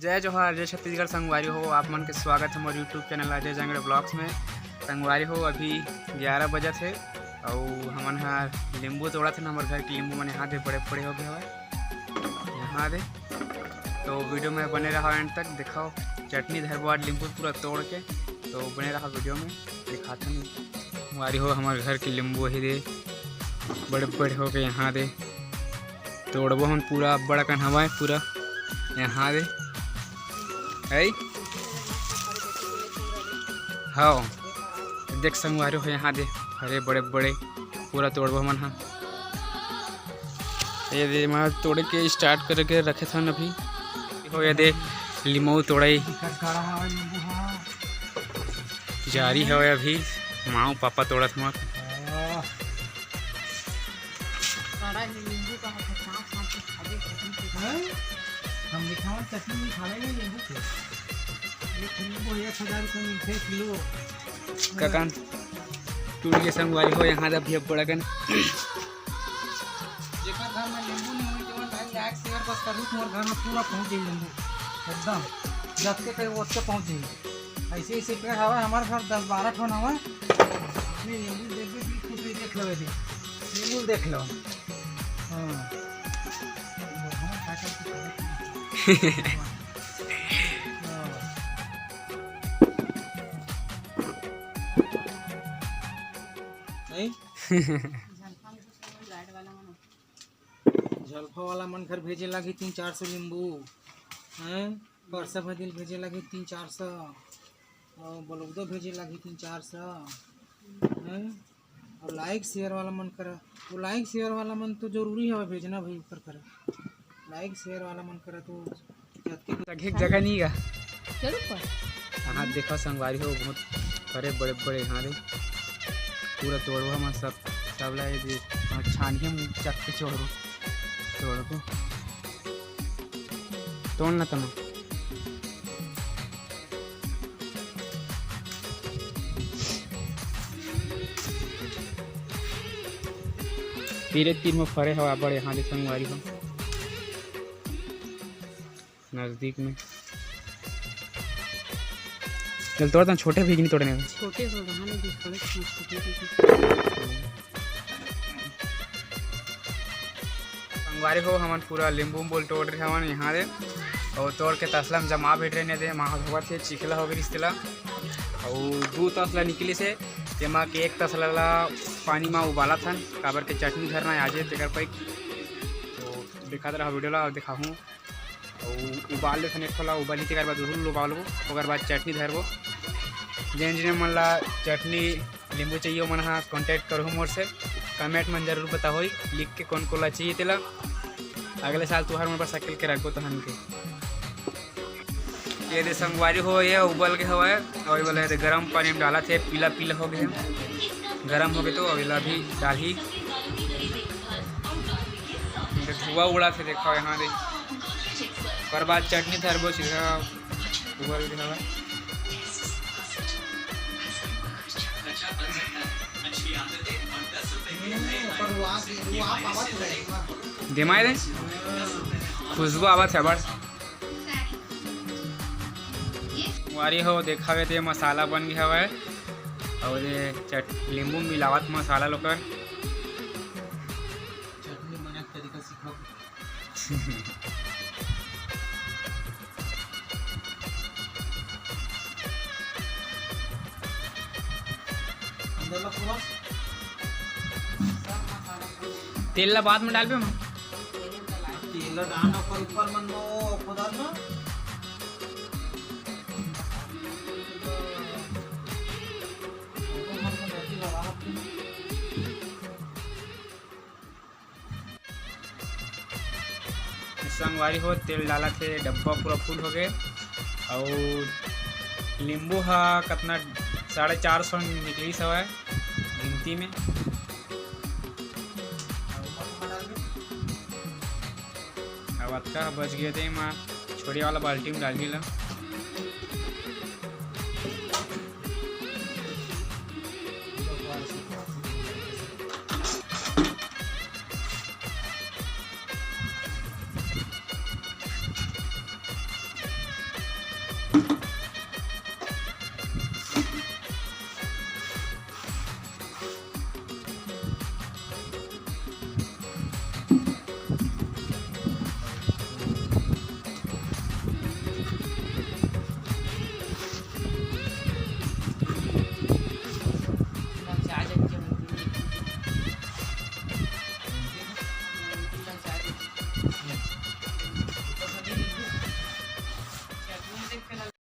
जय जोहार, जय छत्तीसगढ़। संगवारी हो, आप मन के स्वागत है हमारे YouTube channel Ajay Jangde blogs में। संगवारी हो, अभी 11 बजे थे और हमन यहाँ नींबू तोड़ा थे। हमारे घर के नींबू मन यहाँ दे बड़े बड़े हो गए हवे यहाँ दे। तो वीडियो में बने रहा एंड तक, दिखाओ चटनी धरबो नींबू पूरा तोड़ के। तो बने रहा वीडियो में, दिखाता नहीं। संगवारी हो, हमारे घर के नींबू ही दे बड़े बड़े हो गए यहाँ दे। तोड़बो हम पूरा बड़ा कन हवा पूरा यहाँ दे है। हाँ देख संगवारी हो, यहाँ दे हरे बड़े बड़े पूरा तोड़बो मन। हाँ ये दे मैं तोड़ के स्टार्ट करके रखे थे अभी हो। ये दे लीमू तोड़ाई जारी है अभी। माँ पापा तोड़त हमार हम लिखावन चटनी खा लेंगे नींबू के। नींबू 1000 रुपये मिलते किलो। ककन टूट के संगवारी हो, यहाँ भी अब बड़ा कन जेकर घर में नींबू नहीं होई तो लाइक शेयर बस करू। तुम्हारे घर में पूरा पहुँच जाए नींबू एकदम, जब के कहीं उसके पहुँच जाए। ऐसे ऐसे पेड़ हवा हमारे घर 10-12 ठन हवा। नींबू देख लो, नींबू देख लो। हाँ झलफा वाला मन घर भेजे लगे 300-400 नींबू हैं। परसा भदिल भेजे लगे 300-400 और बलौदा भेजे लगे 300-400 हैं। और लाइक शेयर वाला मन करा, वो लाइक शेयर वाला मन तो जरूरी है भेजना भाई। ऊपर करा लाइक शेयर वाला मन करा तो एक जगह नहीं गा। हाँ देखो संगवारी हो, बहुत बड़े बड़े बड़े यहाँ दे पूरा तोड़ो हम सब लाए छानिए हम चक के तोड़ो तोड़ना तुम। तीरे तीर में फरे हवा बड़े यहाँ दे संगवारी हो नजदीक में। चल तोड़ता छोटे भी नहीं तोड़ने में। छोटे हो संगवारी हो, हमन पूरा नींबू बोल तोड़ रहे हवन यहाँ दे। और तोड़ के तसला में जमा बैठ रहे दे माँ धोवा थे चिखला हो गई रिश्तेला। और 2 तसला निकली से तेमा के 1 तसला पानी में उबाला था काबर के चटनी धरना आज तेकर पैक। तो दिखाते रहा वीडियो ला और दिखाऊँ। और उबाल ले थने खोला उबाली तेकर बाद उहुल उबालबो, ओकर बाद चटनी धरबो। जेन जेन मन ला चटनी नींबू चाहिए मन हाँ कॉन्टैक्ट करो मोर से। कमेंट में जरूर बताओ लिख के कौन कोला चाहिए तेला। अगले साल तुहार मन पर सकल के रखो तो हम के। ये दे संगवारी हो, ये उबल के हवा है और ये वाला गर्म पानी में डाला थे पीला पीला हो गए गर्म हो गए। तो अगला भी डाल ही धुआं उड़ा थे देखो यहाँ दे। और बाद चटनी धरबो सीधा उबल के हवा। दिमाग दे खुशबू आवत है बड़ वारी हो। देखा गए थे मसाला बन गया हुआ है और ये नींबू मिलावत मसाला लोकर चटनी बनाने का तरीका सिखाओ। तेल ला बाद में डालबे हम। तेल डालना पर ऊपर मन नो खुदार ना संगवारी हो, तेल डाला थे डब्बा पूरा फुल हो गए। और नींबू हा कितना 450 निकली सवा है गिनती में। अब का बच गए थे माँ छोटी वाला बाल्टी में डाल दिला।